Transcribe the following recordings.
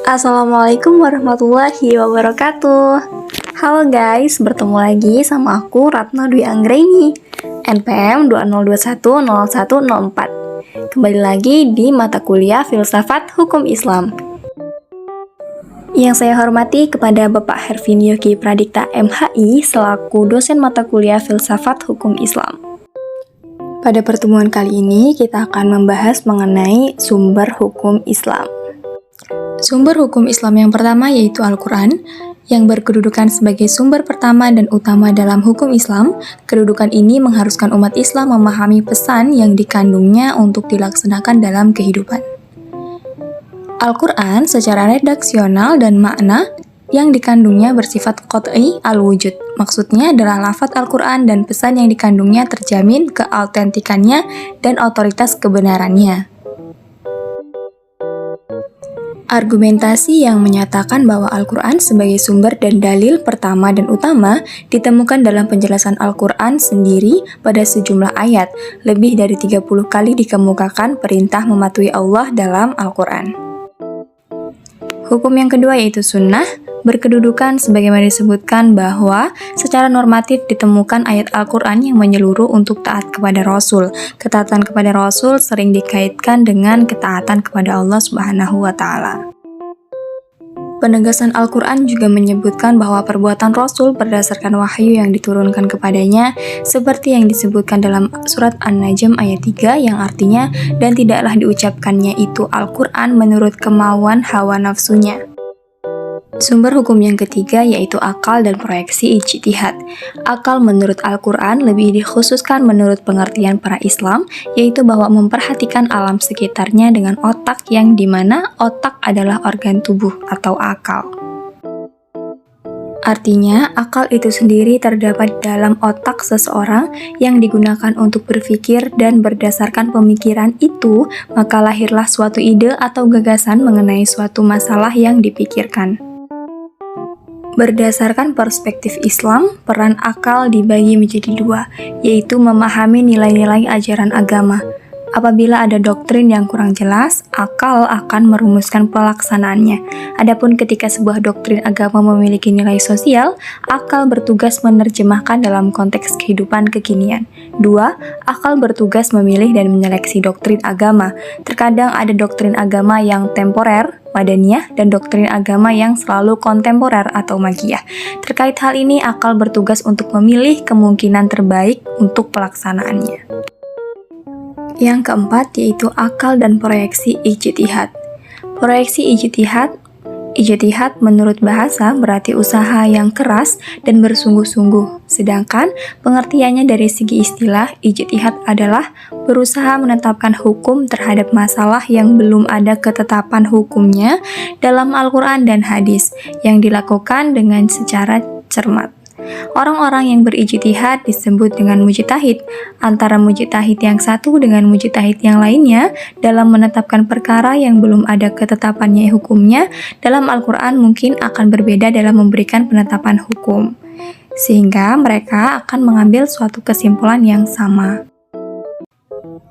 Assalamualaikum warahmatullahi wabarakatuh. Halo guys, bertemu lagi sama aku Ratna Dwi Anggraini, NPM 20210104. Kembali lagi di mata kuliah Filsafat Hukum Islam. Yang saya hormati kepada Bapak Hervin Yogi Pradikta MHI selaku dosen mata kuliah Filsafat Hukum Islam. Pada pertemuan kali ini kita akan membahas mengenai sumber hukum Islam. Sumber hukum Islam yang pertama yaitu Al-Quran, yang berkedudukan sebagai sumber pertama dan utama dalam hukum Islam. Kedudukan ini mengharuskan umat Islam memahami pesan yang dikandungnya untuk dilaksanakan dalam kehidupan. Al-Quran secara redaksional dan makna yang dikandungnya bersifat qat'i al-wujud. Maksudnya adalah lafaz Al-Quran dan pesan yang dikandungnya terjamin keautentikannya dan otoritas kebenarannya. Argumentasi yang menyatakan bahwa Al-Quran sebagai sumber dan dalil pertama dan utama ditemukan dalam penjelasan Al-Quran sendiri pada sejumlah ayat. Lebih dari 30 kali dikemukakan perintah mematuhi Allah dalam Al-Quran. Hukum yang kedua yaitu sunnah, berkedudukan sebagaimana disebutkan bahwa secara normatif ditemukan ayat Al-Quran yang menyeluruh untuk taat kepada Rasul. Ketaatan kepada Rasul sering dikaitkan dengan ketaatan kepada Allah Subhanahu wa Ta'ala. Penegasan Al-Quran juga menyebutkan bahwa perbuatan Rasul berdasarkan wahyu yang diturunkan kepadanya, seperti yang disebutkan dalam surat An-Najm ayat 3 yang artinya, dan tidaklah diucapkannya itu Al-Quran menurut kemauan hawa nafsunya. Sumber hukum yang ketiga yaitu akal dan proyeksi ijtihad. Akal menurut Al-Quran lebih dikhususkan menurut pengertian para Islam, yaitu bahwa memperhatikan alam sekitarnya dengan otak yang dimana otak adalah organ tubuh atau akal. Artinya, akal itu sendiri terdapat dalam otak seseorang yang digunakan untuk berpikir dan berdasarkan pemikiran itu, maka lahirlah suatu ide atau gagasan mengenai suatu masalah yang dipikirkan. Berdasarkan perspektif Islam, peran akal dibagi menjadi dua, yaitu memahami nilai-nilai ajaran agama. Apabila ada doktrin yang kurang jelas, akal akan merumuskan pelaksanaannya. Adapun ketika sebuah doktrin agama memiliki nilai sosial, akal bertugas menerjemahkan dalam konteks kehidupan kekinian. 2. Akal bertugas memilih dan menyeleksi doktrin agama. Terkadang ada doktrin agama yang temporer, madaniyah, dan doktrin agama yang selalu kontemporer atau magiyah. Terkait hal ini, akal bertugas untuk memilih kemungkinan terbaik untuk pelaksanaannya. Yang keempat yaitu akal dan proyeksi ijtihad. Proyeksi ijtihad menurut bahasa berarti usaha yang keras dan bersungguh-sungguh. Sedangkan pengertiannya dari segi istilah, ijtihad adalah berusaha menetapkan hukum terhadap masalah yang belum ada ketetapan hukumnya dalam Al-Quran dan hadis, yang dilakukan dengan secara cermat. Orang-orang yang berijtihad disebut dengan mujtahid. Antara mujtahid yang satu dengan mujtahid yang lainnya dalam menetapkan perkara yang belum ada ketetapannya hukumnya dalam Al-Quran mungkin akan berbeda dalam memberikan penetapan hukum, sehingga mereka akan mengambil suatu kesimpulan yang sama.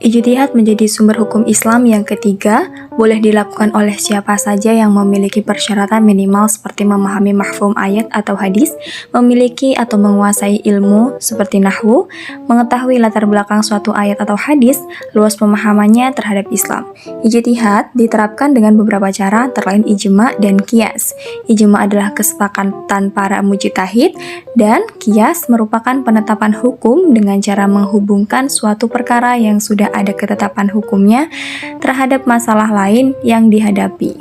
Ijtihad menjadi sumber hukum Islam yang ketiga, boleh dilakukan oleh siapa saja yang memiliki persyaratan minimal seperti memahami mafhum ayat atau hadis, memiliki atau menguasai ilmu seperti nahwu, mengetahui latar belakang suatu ayat atau hadis, luas pemahamannya terhadap Islam. Ijtihad diterapkan dengan beberapa cara, terlain ijma dan qiyas. Ijma adalah kesepakatan para mujtahid, dan qiyas merupakan penetapan hukum dengan cara menghubungkan suatu perkara yang sudah ada ketetapan hukumnya terhadap masalah lain yang dihadapi.